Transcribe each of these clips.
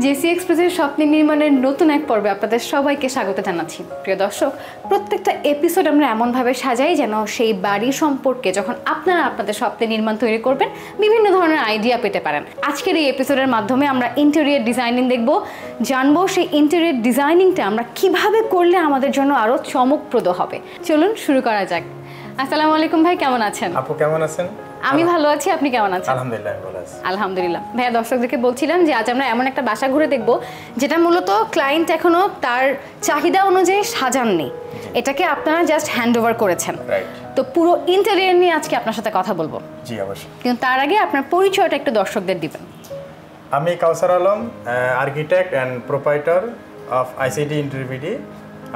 JC এক্সপ্রেসের স্বপ্ন নির্মাণের নতুন এক পর্বে আপনাদের সবাইকে স্বাগত জানাচ্ছি। প্রিয় দর্শক, প্রত্যেকটা এপিসোড আমরা এমনভাবে সাজাই যেন সেই বাড়ি সম্পর্কে যখন আপনারা আপনাদের স্বপ্নের নির্মাণ তৈরি করবেন বিভিন্ন ধরনের আইডিয়া পেতে পারেন। আজকের এই এপিসোডের মাধ্যমে আমরা ইন্টেরিয়র ডিজাইনিং দেখব, জানবো সেই ইন্টেরিয়র ডিজাইনিংটা আমরা কিভাবে করলে আমাদের জন্য আরও চমকপ্রদ হবে। চলুন শুরু করা যাক। আসসালামু আলাইকুম ভাই, কেমন আছেন? আপু কেমন আছেন? আমি ভালো আছি, আপনি কেমন আছেন? আলহামদুলিল্লাহ ভালো আছি। আলহামদুলিল্লাহ। ভাইয়া, দর্শকদেরকে বলছিলাম যে আজ আমরা এমন একটা বাসা ঘুরে দেখব যেটা মূলত ক্লায়েন্ট এখনো তার চাহিদা অনুযায়ী সাজাননি, এটাকে আপনারা জাস্ট হ্যান্ড ওভার করেছেন। তো পুরো ইন্টেরিয়র নিয়ে আজকে আপনার সাথে কথা বলবো। জি অবশ্যই, কিন্তু তার আগে আপনার পরিচয়টা একটু দর্শকদের দিবেন। আমি Kawsar Alam, architect and proprietor of ICD ইন্টারভিডি।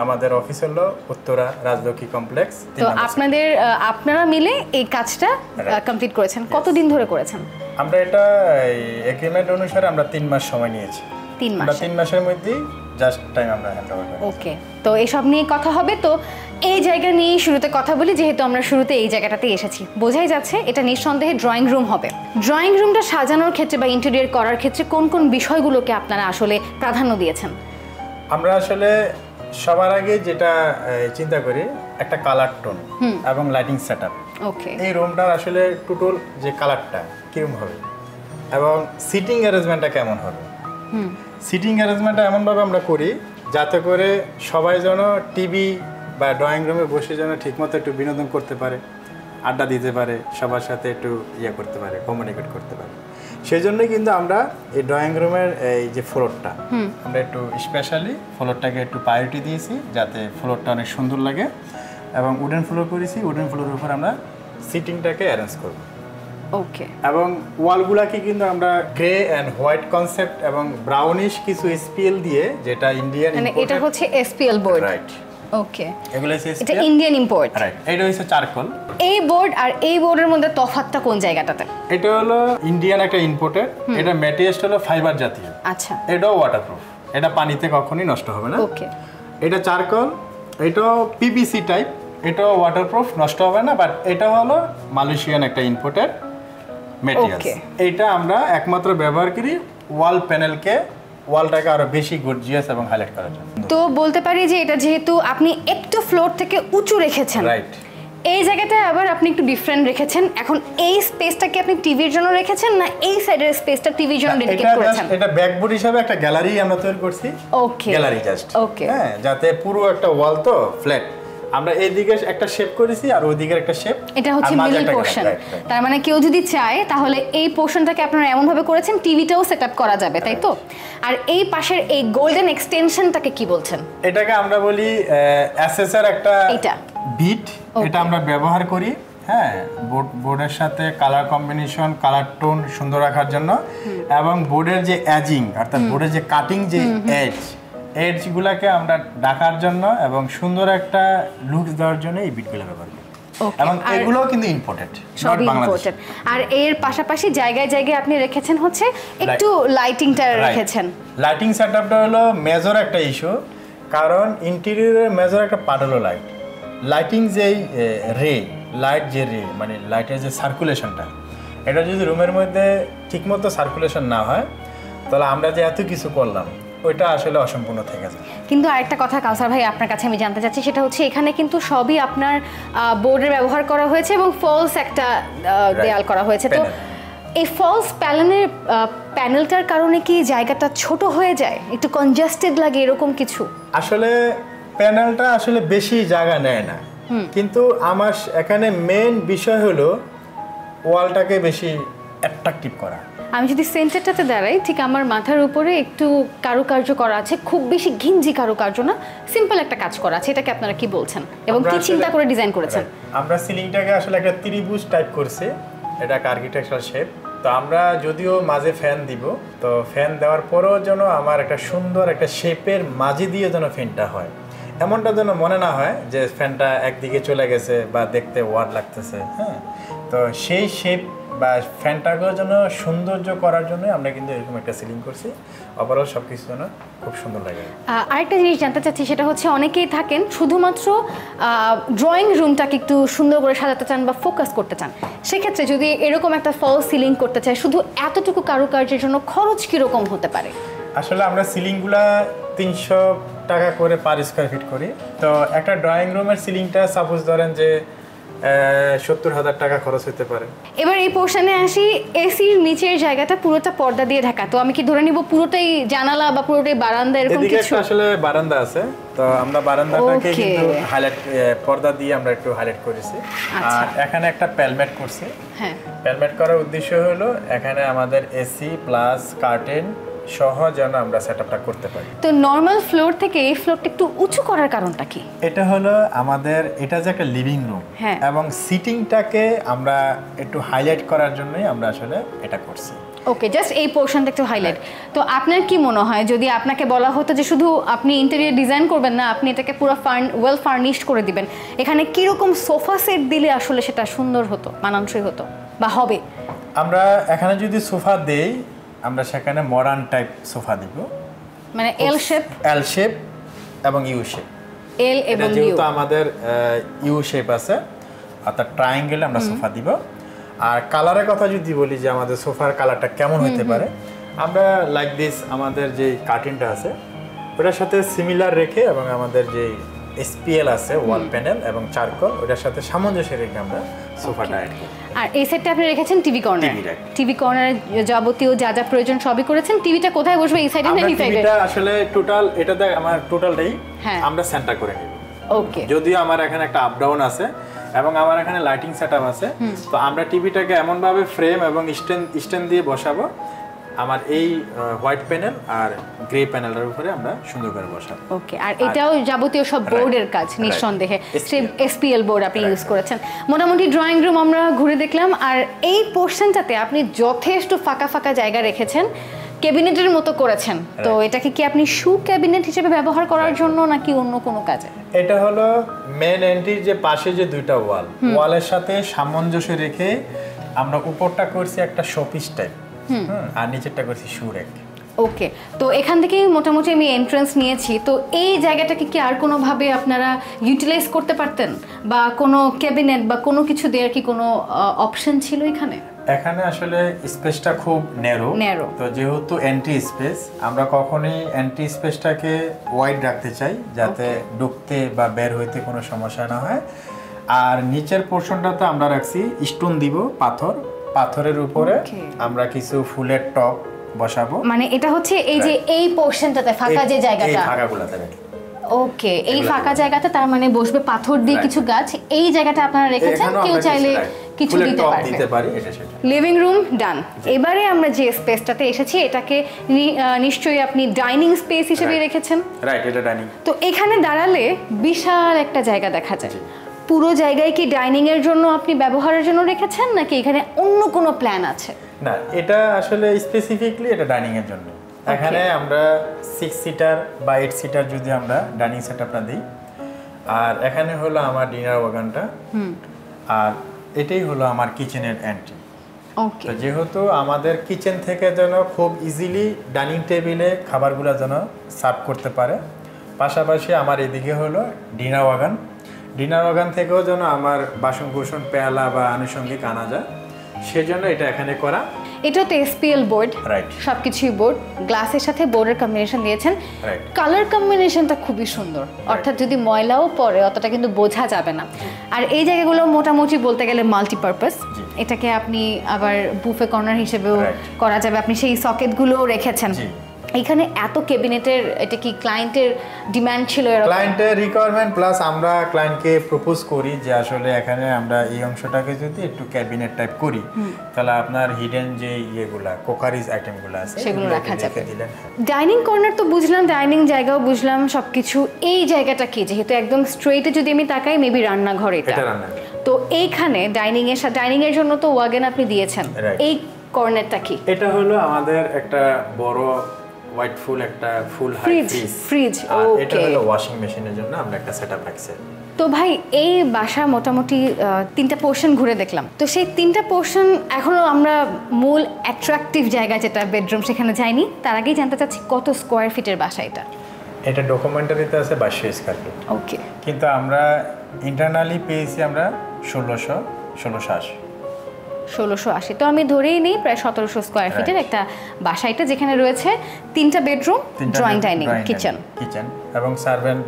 আমাদের অফিস হলো উত্তরা রাজলক্ষ্মী কমপ্লেক্স। তো আপনারা মিলে এই কাজটা কমপ্লিট করেছেন, কতদিন ধরে করেছেন? আমরা এটা এগ্রিমেন্ট অনুসারে আমরা 3 মাস সময় নিয়েছি। 3 মাস? 3 মাসের মধ্যেই জাস্ট টাইম আমরা হ্যান্ড ওভার করি। ওকে, তো এসব নিয়ে কথা হবে। তো এই জায়গা নিয়ে শুরুতে কথা বলি, যেহেতু আমরা শুরুতে এই জায়গাটাতে এসেছি। বোঝাই যাচ্ছে এটা নিঃসন্দেহে ড্রয়িং রুম হবে। ড্রয়িং রুমটা সাজানোর ক্ষেত্রে বা ইন্টেরিয়র করার ক্ষেত্রে কোন কোন বিষয়গুলোকে আপনারা আসলে প্রাধান্য দিয়েছেন? আমরা আসলে সবার আগে যেটা চিন্তা করি একটা কালার টোন এবং লাইটিং সেটআপ। ওকে, এই রুমটার আসলে টোটাল যে কালারটা কিরকম হবে এবং সিটিং অ্যারেঞ্জমেন্টটা কেমন হবে। সিটিং অ্যারেঞ্জমেন্টটা এমনভাবে আমরা করি যাতে করে সবাই যেন টিভি বা ড্রয়িং রুমে বসে যেন ঠিকমতো একটু বিনোদন করতে পারে, আড্ডা দিতে পারে, সবার সাথে একটু করতে পারে, কমিউনিকেট করতে পারে। সেই জন্যই কিন্তু আমরা এই ড্রয়িং রুমের এই যে ফ্লোরটা আমরা একটু স্পেশালি ফ্লোরটাকে একটু প্রায়োরিটি দিয়েছি যাতে ফ্লোরটা অনেক সুন্দর লাগে এবং উডেন ফ্লোর করেছি। উডেন ফ্লোরের উপর আমরা সিটিংটাকে অ্যারেঞ্জ করব। ওকে, এবং ওয়ালগুলাকে কিন্তু আমরা গ্রে অ্যান্ড হোয়াইট কনসেপ্ট এবং ব্রাউনিশ কিছু এসপিএল দিয়ে, যেটা ইন্ডিয়ান, মানে এটা হচ্ছে এসপিএল বোর্ড। রাইট। ওকে, এগুলো হচ্ছে এটা ইন্ডিয়ান ইম্পোর্ট। রাইট, এটা হচ্ছে চারকোল। এই বোর্ড আর এই বোর্ডের মধ্যে তফাৎটা কোন জায়গাটাতে? এটা হলো ইন্ডিয়ান একটা ইম্পোর্টেড, এটা ম্যাটেরিয়ালস হলো ফাইবার জাতীয়। আচ্ছা, এটাও ওয়াটারপ্রুফ, এটা পানিতে কখনোই নষ্ট হবে না। ওকে, এটা চারকোল, এটাও পিভিসি টাইপ, এটাও ওয়াটারপ্রুফ, নষ্ট হবে না। বাট এটা হলো মালয়েশিয়ান একটা ইম্পোর্টেড ম্যাটেরিয়ালস। এটা আমরা একমাত্র ব্যবহার করি ওয়াল প্যানেলকে, ওয়ালটাকে আরো বেশি গর্জিয়াস এবং হাইলাইট করার জন্য। তো বলতে পারি যে এটা যেহেতু আপনি একটু ফ্লোর থেকে উঁচু রেখেছেন, রাইট, এই জায়গাটা আবার আপনি একটু ডিফারেন্ট রেখেছেন। এখন এই স্পেসটা কি আপনি টিভির জন্য রেখেছেন না এই সাইডের স্পেসটা টিভির জন্য ডেডিকেট করেছেন? এটা ব্যাকবোর্ড হিসেবে একটা গ্যালারি আমরা তৈরি করছি। ওকে, গ্যালারি জাস্ট। ওকে, হ্যাঁ, যাতে পুরো একটা ওয়াল তো ফ্ল্যাট, আমরা এই দিকে একটা শেপ করেছি আর ওই দিকে একটা শেপ। এটা হচ্ছে মিডল পোরশন। তার মানে কেউ যদি চায় তাহলে এই পোরশনটাকে আপনারা এমন ভাবে করেছেন টিভিটাও সেটআপ করা যাবে, তাই তো? আর এই পাশের এই গোল্ডেন এক্সটেনশনটাকে কি বলছেন? এটাকে আমরা বলি এসএসআর একটা বিট। এটা আমরা ব্যবহার করি, হ্যাঁ, বোর্ডের সাথে কালার কম্বিনেশন, কালার টোন সুন্দর রাখার জন্য এবং বোর্ডের যে এজিং অর্থাৎ বোর্ডের যে কাটিং যে এজগুলোকে আমরা ঢাকার জন্য এবং সুন্দর একটা লুকস দেওয়ার জন্য এই বিটগুলো ব্যবহার করি। এবং এগুলো কিন্তু ইম্পোর্টেড, নট বাংলাদেশ। আর এর পাশাপাশি জায়গায় জায়গায় আপনি রেখেছেন হচ্ছে একটু লাইটিংটা রেখেছেন। লাইটিং সেটআপটা হলো মেজর একটা ইস্যু, কারণ ইন্টেরিয়রের মেজর একটা পার্ট হলো লাইট। লাইটিং যেই লাইট যে মানে লাইটের যে সার্কুলেশনটা, এটা যদি রুমের মধ্যে ঠিকমতো সার্কুলেশন না হয় তাহলে আমরা যে এত কিছু করলাম ওইটা আসলে অসম্পূর্ণ থেকে যায়। কিন্তু আরেকটা কথা কাউসার ভাই আপনার কাছে আমি জানতে চাচ্ছি, সেটা হচ্ছে এখানে কিন্তু সবই আপনার বোর্ডের ব্যবহার করা হয়েছে এবং ফলস একটা দেয়াল করা হয়েছে। তো এই ফলস প্যানেলটার কারণে কি জায়গাটা ছোট হয়ে যায়, একটু কনজাস্টেড লাগে এরকম কিছু? আসলে প্যানেলটা আসলে বেশি জায়গা নেয় না, কিন্তু আমার এখানে মেইন বিষয় হলো ওয়ালটাকে বেশি অ্যাট্রাকটিভ করা। আমি যদি সেন্টারটাতে দাঁড়াই, ঠিক আমার মাথার উপরে একটু কারুকার্য করা আছে, খুব বেশি ঘিঞ্জি কারুকার্য না, সিম্পল একটা কাজ করা আছে। এটাকে আপনারা কি বলছেন এবং কি চিন্তা করে ডিজাইন করেছেন? আমরা সিলিংটাকে আসলে একটা ত্রিভুজ টাইপ করছি, এটা একটা আর্কিটেকচারাল শেপ। তো আমরা যদিও মাঝে ফ্যান দিব, তো ফ্যান দেওয়ার পরেও যেন আমার একটা সুন্দর একটা শেপের মাঝে দিয়ে যেন ফ্যানটা হয়, এমনটা যেন মনে না হয় যে ফ্যানটা একদিকে চলে গেছে বা দেখতে ওয়ার্ড লাগতেছে। হ্যাঁ, তো সেই শেপ বা ফ্যানটাকেও যেন সৌন্দর্য করার জন্য আমরা কিন্তু এরকম একটা সিলিং করছি। ওভারঅল সব কিছু যেন খুব সুন্দর লাগে। আরেকটা জিনিস জানতে চাচ্ছি, সেটা হচ্ছে অনেকেই থাকেন শুধুমাত্র ড্রয়িং রুমটাকে একটু সুন্দর করে সাজাতে চান বা ফোকাস করতে চান। সেক্ষেত্রে যদি এরকম একটা ফল সিলিং করতে চায়, শুধু এতটুকু কারুকার্যের জন্য খরচ কীরকম হতে পারে? আসলে আমরা সিলিংগুলা 300 টাকা করে পার স্কোয়ার ফিট করি। তো একটা ড্রয়িং রুমের সিলিংটা সাপোজ ধরেন যে 70,000 টাকা খরচ হতে পারে। এবার এই পোর্শনে আসি, এসির নিচের জায়গাটা পুরোটা পর্দা দিয়ে ঢাকা, তো আমি কি ধরে নিব পুরোটাই জানালা বা পুরোটাই বারান্দা এরকম এদিকে কিছু? একটা আসলে বারান্দা আছে, তো আমরা বারান্দাটাকে Okay. কিন্তু হাইলাইট পর্দা দিয়ে আমরা একটু হাইলাইট করেছি। আচ্ছা। আর এখানে একটা প্যালমেট করছি। হ্যাঁ, প্যালমেট করার উদ্দেশ্য হলো এখানে আমাদের এসি প্লাস কার্টেন সহ যেন আমরা সেটআপটা করতে পারি। তো নর্মাল ফ্লোর থেকে এই ফ্লোরটা একটু উঁচু করার কারণটা কি? এটা হলো আমাদের এটা যে একটা লিভিং রুম হ্যাঁ। এবং সিটিংটাকে আমরা একটু হাইলাইট করার জন্যই আমরা আসলে এটা করছি। ওকে, জাস্ট এই পোর্শনটা একটু হাইলাইট। তো আপনার কি মনে হয় যদি আপনাকে বলা হতো যে শুধু আপনি ইন্টেরিয়র ডিজাইন করবেন না, আপনি এটাকে পুরো ওয়েল ফার্নিশড করে দিবেন, এখানে কিরকম সোফা সেট দিলে আসলে সেটা সুন্দর হতো, মানানসই হতো বা হবে? আমরা এখানে যদি সোফা দেই, আমরা সেখানে মডার্ন টাইপ সোফা দিব, মানে এল শেপ, এল শেপ এবং ইউ শেপ। এল এবং ইউ। যেহেতু আমাদের ইউ শেপ আছে, অর্থাৎ ট্রায়াঙ্গেলে আমরা সোফা দিব। আর কালারের কথা যদি বলি যে আমাদের সোফার কালারটা কেমন হতে পারে, আমরা লাইক দিস আমাদের যে কার্টেনটা আছে ওটার সাথে সিমিলার রেখে এবং আমাদের যে এসপিএল আছে ওয়াল প্যানেল এবং চারকোল, ওটার সাথে সামঞ্জস্য রেখে আমরা সোফাটা অ্যাড করি। আর এই সেটটা আপনি রেখেছেন TV corner. TV rack। TV corner যাবতীয় যা যা প্রয়োজন সবই করেছেন। টিভিটা কোথায় বসবে, এই সাইডে না আমরা এই সাইডে? টিভিটা আসলে টোটাল এটাতে আমার টোটালটাই হ্যাঁ। আমরা সেন্টার করে নিব। ওকে, যদিও আমার এখানে একটা আপ ডাউন আছে এবং আমার এখানে লাইটিং সেটআপ আছে, তো আমরা টিভিটাকে এমন ভাবে ফ্রেম এবং স্ট্যান্ড দিয়ে বসাবো, আমার এই হোয়াইট প্যানেল আর গ্রে প্যানেলের উপরে আমরা সুন্দর করে বসাবো। ওকে। আর এটাও যাবতীয় সব বোর্ডের কাজ নিঃসন্দেহে, সেই এসপিএল বোর্ড আপনি ইউজ করেছেন। মোটামুটি ড্রয়িং রুম আমরা ঘুরে দেখলাম, আর এই পোর্শনটাতে আপনি যথেষ্ট ফাঁকা ফাঁকা জায়গা রেখেছেন, ক্যাবিনেটের মতো করেছেন। তো এটাকে কি আপনি শু ক্যাবিনেট হিসেবে ব্যবহার করার জন্য নাকি অন্য কোনো কাজে? এটা হলো মেন এন্ট্রির যে পাশে যে দুইটা ওয়ালের সাথে সামঞ্জস্য রেখে আমরা উপরটা করছি একটা শোপিস টাইপ, আর নিচেরটা করছি শু রেক। ওকে, তো এখান থেকে মোটামুটি আমি এন্ট্রান্স নিয়েছি, তো এই জায়গাটাকে কি আর কোনোভাবে আপনারা ইউটিলাইজ করতে পারতেন, বা কোনো ক্যাবিনেট বা কোনো কিছু দেওয়ার কি কোনো অপশন ছিল এখানে? এখানে আসলে স্পেসটা খুব ন্যারো, তো যেহেতু এন্ট্রি স্পেস, আমরা কখনোই এন্ট্রি স্পেসটাকে ওয়াইড রাখতে চাই যাতে ঢুকতে বা বের হইতে কোনো সমস্যা না হয়। আর নিচের পোর্শনটাতে আমরা রাখছি স্টোন দিব, পাথরের উপরে আমরা কিছু ফুলের টপ বসাবো। মানে এটা হচ্ছে এই যে এই পোর্শনটাতে ফাঁকা যে জায়গাটা, এই ফাঁকাগুলোতে রাখি। ওকে, এই ফাঁকা জায়গাটা তার মানে বসবে পাথর দিয়ে কিছু গাছ, এই জায়গাটা আপনারা রেখেছেন, কেউ চাইলে কিছু দিতে পারে। লিভিং রুম ডান। এবারে আমরা যে স্পেসটাতে এসেছি এটাকে নিশ্চয়ই আপনি ডাইনিং স্পেস হিসেবে রেখেছেন। রাইট, এটা ডাইনিং। তো এখানে দাঁড়ালে বিশাল একটা জায়গা দেখা যায়। পুরো জায়গায় কি ডাইনিং এর জন্য আপনি ব্যবহারের জন্য রেখেছেন নাকি এখানে অন্য কোনো প্ল্যান আছে? না, এটা আসলে স্পেসিফিকলি এটা ডাইনিং এর জন্য। এখানে আমরা 6 সিটার বা 8 সিটার যদি আমরা ডাইনিং সেটআপটা দিই, আর এখানে হলো আমার ডিনার ওয়াগনটা, আর এটাই হলো আমার কিচেনের এন্ট্রি। ওকে, তো যেহেতু আমাদের কিচেন থেকে যেন খুব ইজিলি ডাইনিং টেবিলে খাবারগুলো যেন সার্ভ করতে পারে, পাশাপাশি আমার এদিকে হলো ডিনার ওয়াগন থেকেও যেন আমার বাসনকোসন পেয়ালা বা আনুষঙ্গিক আনা যায়, সেজন্য এটা এখানে করা। এটা তো এসপিএল বোর্ড, রাইট, সবকিছুই বোর্ড, গ্লাসের সাথে বোর্ডের কম্বিনেশন দিয়েছেন। রাইট, কালার কম্বিনেশনটা খুবই সুন্দর, অর্থাৎ যদি ময়লাও পড়ে অতটা কিন্তু বোঝা যাবে না। আর এই জায়গাগুলো মোটামুটি বলতে গেলে মাল্টিপারপাস, এটাকে আপনি আবার বুফে কর্নার হিসেবেও করা যাবে, আপনি সেই সকেটগুলোও রেখেছেন। এখানে এত ক্যাবিনেটের, এটা কি ক্লায়েন্টের ডিমান্ড ছিল? ক্লায়েন্টের রিকোয়ারমেন্ট প্লাস আমরা ক্লায়েন্টকে প্রপোজ করি যে আসলে এখানে আমরা এই অংশটাকে যদি একটু ক্যাবিনেট টাইপ করি, তাহলে আপনার হিডেন যে ইয়েগুলা কোকারিজ আইটেমগুলো আছে সেগুলো রাখা যাবে। ডাইনিং কর্নার তো বুঝলাম, ডাইনিং জায়গাও বুঝলাম, সবকিছু। এই জায়গাটা কি, যেহেতু একদম স্ট্রেইটে যদি আমি তাকাই মেবি রান্নাঘর, এটা রান্নাঘর। তো এইখানে ডাইনিং এর জন্য তো ওয়াগন আপনি দিয়েছেন, এই কর্নারটা কি? এটা হলো আমাদের একটা বড় হোয়াইট ফুল একটা ফুল ফ্রিজ। ওকে, এটা হলো ওয়াশিং মেশিনের জন্য আমরা একটা সেটআপ রাখছি। তো ভাই, এই বাসা মোটামুটি 3টা পোর্শন ঘুরে দেখলাম, তো সেই 3টা পোর্শন এখনো আমরা মূল অ্যাট্রাকটিভ জায়গা যেটা বেডরুম সেখানে যাইনি। তার আগেই জানতে চাচ্ছি কত স্কোয়ার ফিটের বাসা এটা? এটা ডকুমেন্টারিতে আছে 2200 স্কয়ার ফিট। কিন্তু আমরা ইন্টারনালি পেয়েছি আমরা 1680। 1680। তো আমি ধরেই নিই প্রায় 1700 স্কয়ার ফিটের একটা বাসা এটা, যেখানে রয়েছে 3টা বেডরুম, ড্রয়িং ডাইনিং, কিচেন এবং সার্ভেন্ট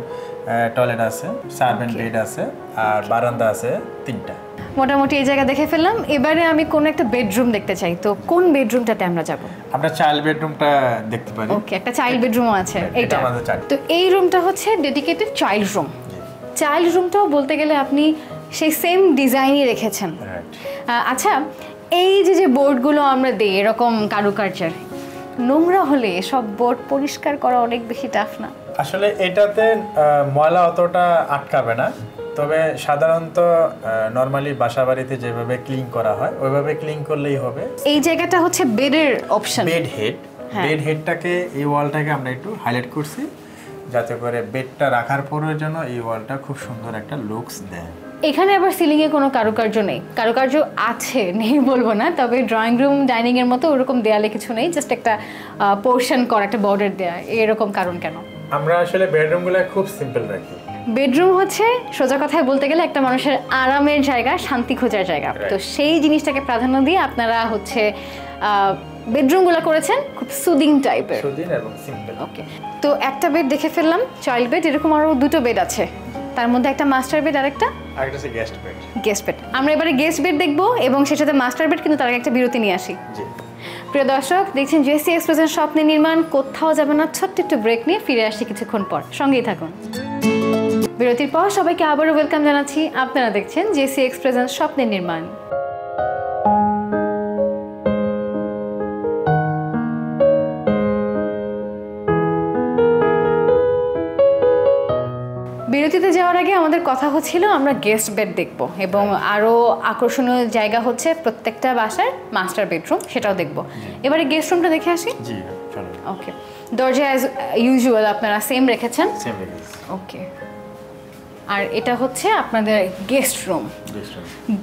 টয়লেট আছে, সার্ভেন্ট বেড আছে, আর বারান্দা আছে 3টা। মোটামুটি এই জায়গা দেখে ফেললাম। এবারে আমি কোন একটা বেডরুম দেখতে চাই, তো কোন বেডরুমটাতে আমরা যাব? আমরা চাইল্ড বেডরুমটা দেখতে পারি। ওকে, একটা চাইল্ড বেডরুমও আছে এটা এইটা। আমাদের চাইল্ড। তো এই রুমটা হচ্ছে ডেডিকেটেড চাইল্ড রুম। চাইল্ড রুমটাও বলতে গেলে আপনি সেই সেম ডিজাইনই রেখেছেন। আচ্ছা, এই যে বোর্ডগুলো আমরা দিই এরকম কারুকার্যের, নোংরা হলে সব বোর্ড পরিষ্কার করা অনেক বেশি টাফ না? আসলে এটাতে ময়লা অতটা আটকাবে না, তবে সাধারণত নরমালি বাসা বাড়িতে যেভাবে ক্লিন করা হয় ওইভাবে ক্লিন করলেই হবে। এই জায়গাটা হচ্ছে বেডের অপশন, বেড হেড। বেড হেডটাকে, এই ওয়ালটাকে আমরা একটু হাইলাইট করছি যাতে করে বেডটা রাখার পরের জন্য এই ওয়ালটা খুব সুন্দর একটা লুকস দেয়। এখানে আবার সিলিং এ কোনো কারুকার্য নেই? কারুকার্য আছে, নেই বলবো না, তবে ড্রয়িং রুম ডাইনিং এর মতো ওরকম দেয়ালে কিছু নেই, জাস্ট একটা পোর্শন করা, একটা বর্ডার দেয়া। এরকম কারণ কেন? আমরা আসলে বেডরুমগুলো খুব সিম্পল রাখি। বেডরুম হচ্ছে সোজা কথায় বলতে গেলে একটা মানুষের আরামের জায়গা, শান্তি খোঁজার জায়গা। তো সেই জিনিসটাকে প্রাধান্য দিয়ে আপনারা হচ্ছে বেডরুমগুলো করেছেন খুব সুদিং টাইপের, সুদিং এবং সিম্পল। ওকে, তো একটা বেড দেখে ফেললাম, চাইল্ড বেড। এরকম আরো 2টো বেড আছে, তার মধ্যে একটা মাস্টার বেড আর একটা গেস্ট বেড। Guest bed. আমরা এবারে গেস্ট বেড দেখবো এবং সেটার সাথে মাস্টার বেড, কিন্তু তার আগে একটা বিরতি নিয়ে আসি। জি। প্রিয় দর্শক, দেখছেন জেসি এক্সপ্রেসের স্বপ্নে নির্মাণ। কোথাও যাবে না, ছোট্ট একটু ব্রেক নিয়ে ফিরে আসছি কিছুক্ষণ পর, সঙ্গেই থাকুন। বিরতির পর সবাইকে আবারও ওয়েলকাম জানাচ্ছি। আপনারা দেখছেন জেসি এক্সপ্রেসের স্বপ্নে নির্মাণ। বিরতিতে যাওয়ার আগে আমাদের কথা হচ্ছিল আমরা গেস্ট বেড দেখব এবং আরও আকর্ষণীয় জায়গা হচ্ছে প্রত্যেকটা বাসার মাস্টার বেডরুম, সেটাও দেখব। এবারে গেস্ট রুমটা দেখে আসি। জি চলো। ওকে, দরজা অ্যাজ ইউজুয়াল আপনারা সেম রেখেছেন। সেম রেখেছি। ওকে, আর এটা হচ্ছে আপনাদের গেস্ট রুম।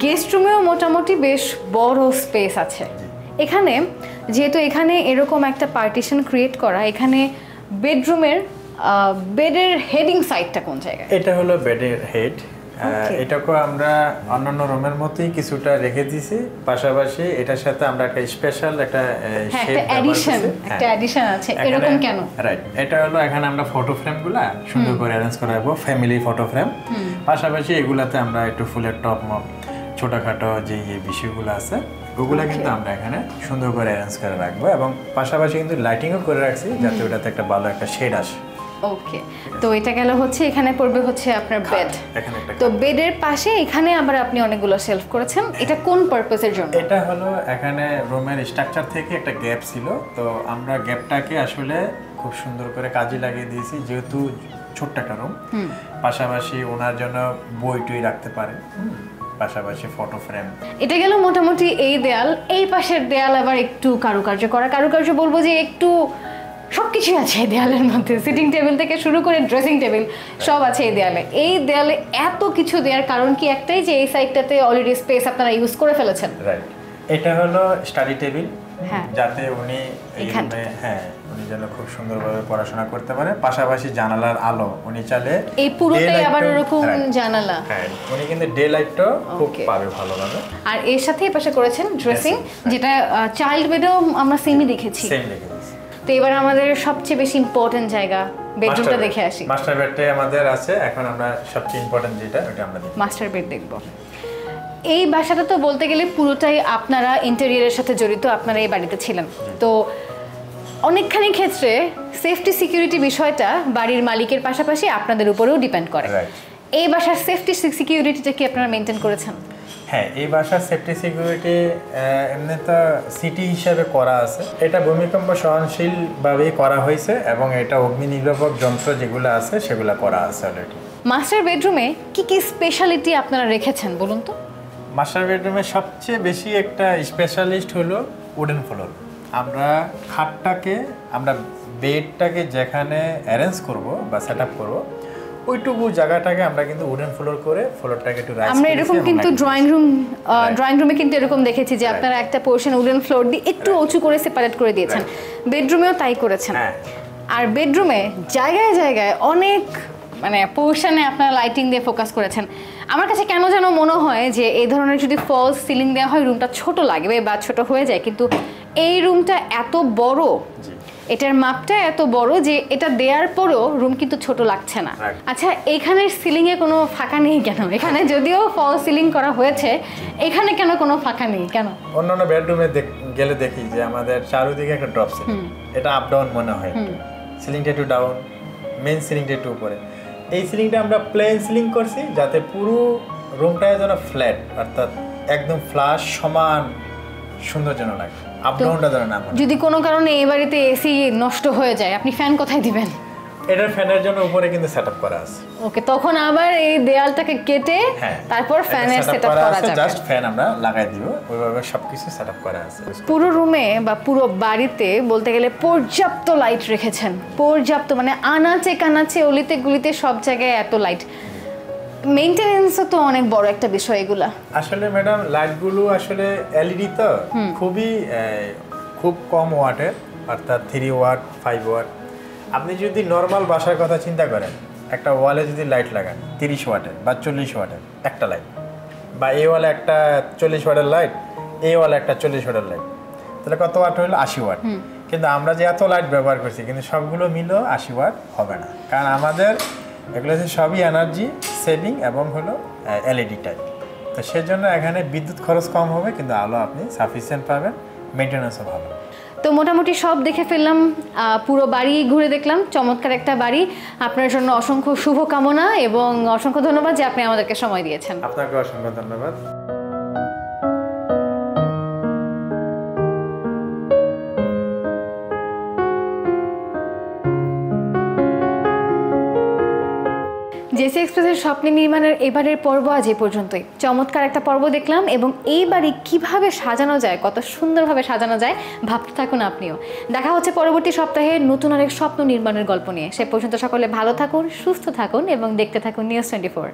গেস্ট রুমেও মোটামুটি বেশ বড় স্পেস আছে এখানে। যেহেতু এখানে এরকম একটা পার্টিশন ক্রিয়েট করা, এখানে বেডরুমের বেডের হেডিং সাইডটা কোন জায়গায়? এটা হলো বেডের হেড। এটাকে আমরা অন্যান্য রুমের মতোই কিছুটা রেখে দিয়েছি, পাশাপাশি এটার সাথে আমরা একটা স্পেশাল একটা অ্যাডিশন আছে। এরকম কেন? রাইট, এটা হলো এখানে আমরা ফটো ফ্রেমগুলা সুন্দর করে অ্যারেঞ্জ করা রাখবো, ফ্যামিলি ফটো ফ্রেম। পাশাপাশি এগুলাতে আমরা একটু ফুলের টপ মপ ছোটখাটো যে বিষয়গুলো আছে ওগুলা কিন্তু আমরা এখানে সুন্দর করে অ্যারেঞ্জ করে রাখবো, এবং পাশাপাশি কিন্তু লাইটিংও করে রাখছি যাতে ওটাতে একটা ভালো একটা শেড আসে। ওকে, তো এটা গেল হচ্ছে, এখানে পড়বে হচ্ছে আপনার বেড। তো বেডের পাশে এখানে আবার আপনি অনেকগুলো শেলফ করেছেন, এটা কোন পারপাসের জন্য? এটা হলো এখানে রুমের স্ট্রাকচার থেকে একটা গ্যাপ ছিল, তো আমরা গ্যাপটাকে আসলে খুব সুন্দর করে কাজে লাগিয়ে দিয়েছি, যেহেতু ছোট্ট একটা রুম। পাশাপাশি ওনার জন্য বই টই রাখতে পারে, পাশাপাশি ফটো ফ্রেম। এটা গেল মোটামুটি এই দেয়াল। এই পাশের দেয়াল আবার একটু কারুকার্য করা, কারুকার্য বলবো যে একটু সবকিছু আছে এই দেয়ালের মধ্যে, সিটিং টেবিল থেকে শুরু করে ড্রেসিং টেবিল সব আছে এই দেয়ালে। এই দেয়ালে এত কিছু দেওয়ার কারণ কি একটাই, যে এই সাইডটাতে অলরেডি স্পেস আপনারা ইউজ করে ফেলেছেন। রাইট, এটা হলো স্টাডি টেবিল, যাতে উনি উনি যেন খুব সুন্দরভাবে পড়াশোনা করতে পারে। পাশাপাশি জানালার আলো উনি চাইলে এই পুরোটাই আবার এরকম জানালা, উনি কিন্তু ডে লাইটটাও খুব পাবে ভালোভাবে। আর এর সাথে এই পাশে করেছেন ড্রেসিং, যেটা চাইল্ড বেডেও আমরা সেমই দেখেছি। তো এবার আমাদের সবচেয়ে বেশি ইম্পর্টেন্ট জায়গা বেডরুমটা দেখে আসি। মাস্টার বেডটাই আমাদের আছে, এখন আমরা সবচেয়ে ইম্পর্টেন্ট যেটা ওটা আমরা দেখব, মাস্টার বেড দেখব। এই বাসাটা তো বলতে গেলে পুরোটাই আপনারা ইন্টেরিয়রের সাথে জড়িত, আপনারা এই বাড়িতে ছিলেন, তো অনেকখানি ক্ষেত্রে সেফটি সিকিউরিটি বিষয়টা বাড়ির মালিকের পাশাপাশি আপনাদের উপরেও ডিপেন্ড করে। এই বাসার সেফটি সিকিউরিটিটা কি আপনারা মেনটেন করেছেন? হ্যাঁ, এই বাসার সেফটি সিকিউরিটি এমনি তো সিটি হিসাবে করা আছে, এটা ভূমিকম্প সহনশীলভাবেই করা হয়েছে, এবং এটা অগ্নি নির্বাপক যন্ত্র যেগুলো আছে সেগুলো করা আছে অলরেডি। মাস্টার বেডরুমে কি কি স্পেশালিটি আপনারা রেখেছেন বলুন তো? মাস্টার বেডরুমে সবচেয়ে বেশি একটা স্পেশালিস্ট হলো উডেন ফ্লোর। আমরা খাটটাকে, আমরা বেডটাকে যেখানে অ্যারেঞ্জ করব বা সেট আপ করবো, ওইটুকু জায়গাটাকে আমরা কিন্তু উডেন ফ্লোর করে ফ্লোরটাকে একটু রাইজ করেছি। আমরা এরকম কিন্তু ড্রয়িং রুমে কিন্তু এরকম দেখেছি যে আপনারা একটা পোরশন উডেন ফ্লোর দিয়ে একটু উঁচু করে সেপারেট করে দিয়েছেন, বেডরুমেও তাই করেছেন। আর বেডরুমে জায়গায় জায়গায় অনেক মানে পোরশনে আপনারা লাইটিং দিয়ে ফোকাস করেছেন। আমার কাছে কেন যেন মনে হয় যে এই ধরনের যদি ফলস সিলিং দেওয়া হয় রুমটা ছোট লাগবে বা ছোট হয়ে যায়, কিন্তু এই রুমটা এত বড়, এটার মাপটা এত বড় যে এটা দেওয়ার পরও রুম কিন্তু ছোট লাগছে না। আচ্ছা, এখানের সিলিংয়ে কোনো ফাঁকা নেই কেন? এখানে যদিও ফল সিলিং করা হয়েছে, এখানে কেন কোনো ফাঁকা নেই কেন? অন্যান্য বেডরুমে গেলে দেখি যে আমাদের চারদিকে একটা ড্রপ সিলিং, এটা আপ ডাউন মনে হয়, সিলিংটা একটু ডাউন, মেইন সিলিংটা একটু উপরে। এই সিলিংটা আমরা প্লেন সিলিং করছি যাতে পুরো রুমটায় যেন ফ্ল্যাট, অর্থাৎ একদম ফ্লাশ সমান সুন্দর যেন লাগে, আপ ডাউনটা যেন না। যদি কোনো কারণে এই বাড়িতে এসি নষ্ট হয়ে যায়, আপনি ফ্যান কোথায় দিবেন? এটার ফ্যানের জন্য উপরে কিন্তু সেটআপ করা আছে। ওকে, তখন আবার এই দেয়ালটাকে কেটে তারপর ফ্যানের সেটআপ করা যাবে। জাস্ট ফ্যান আমরা লাগাই দিব, ওইভাবে সবকিছু সেটআপ করা আছে। পুরো রুমে বা পুরো বাড়িতে বলতে গেলে পর্যাপ্ত লাইট রেখেছেন, পর্যাপ্ত, মানে আনাচে কানাচে অলিতে গুলিতে সব জায়গায় এত লাইট। মেইনটেনেন্সও তো অনেক বড় একটা বিষয় এগুলা। আসলে ম্যাডাম লাইটগুলো আসলে এলইডি তো খুব কম ওয়াটের, অর্থাৎ 3 ওয়াট 5 ওয়াট। আপনি যদি নর্মাল বাসার কথা চিন্তা করেন, একটা ওয়ালে যদি লাইট লাগান 30 ওয়াটের বা 40 ওয়াটের একটা লাইট, বা এই ওয়ালে একটা 40 ওয়াটের লাইট, এই ওয়ালে একটা 40 ওয়াটের লাইট, তাহলে কত ওয়াট হলো? 80 ওয়াট। কিন্তু আমরা যে এত লাইট ব্যবহার করছি, কিন্তু সবগুলো মিলেও 80 ওয়াট হবে না, কারণ আমাদের এগুলো হচ্ছে সবই এনার্জি সেভিং এবং হলো এলইডি টাইপ। তো সেজন্য এখানে বিদ্যুৎ খরচ কম হবে, কিন্তু আলো আপনি সাফিসিয়েন্ট পাবেন, মেনটেন্যান্সও ভালো। তো মোটামুটি সব দেখে ফেললাম, পুরো বাড়ি ঘুরে দেখলাম, চমৎকার একটা বাড়ি। আপনার জন্য অসংখ্য শুভকামনা এবং অসংখ্য ধন্যবাদ যে আপনি আমাদেরকে সময় দিয়েছেন। আপনাকে অসংখ্য ধন্যবাদ। জেসি এক্সপ্রেসের স্বপ্ন নির্মাণের এবারের পর্ব আজ এই পর্যন্তই। চমৎকার একটা পর্ব দেখলাম এবং এই বাড়ি কীভাবে সাজানো যায়, কত সুন্দরভাবে সাজানো যায় ভাবতে থাকুন আপনিও। দেখা হচ্ছে পরবর্তী সপ্তাহে নতুন আরেক স্বপ্ন নির্মাণের গল্প নিয়ে। সে পর্যন্ত সকলে ভালো থাকুন, সুস্থ থাকুন এবং দেখতে থাকুন নিউজ 24।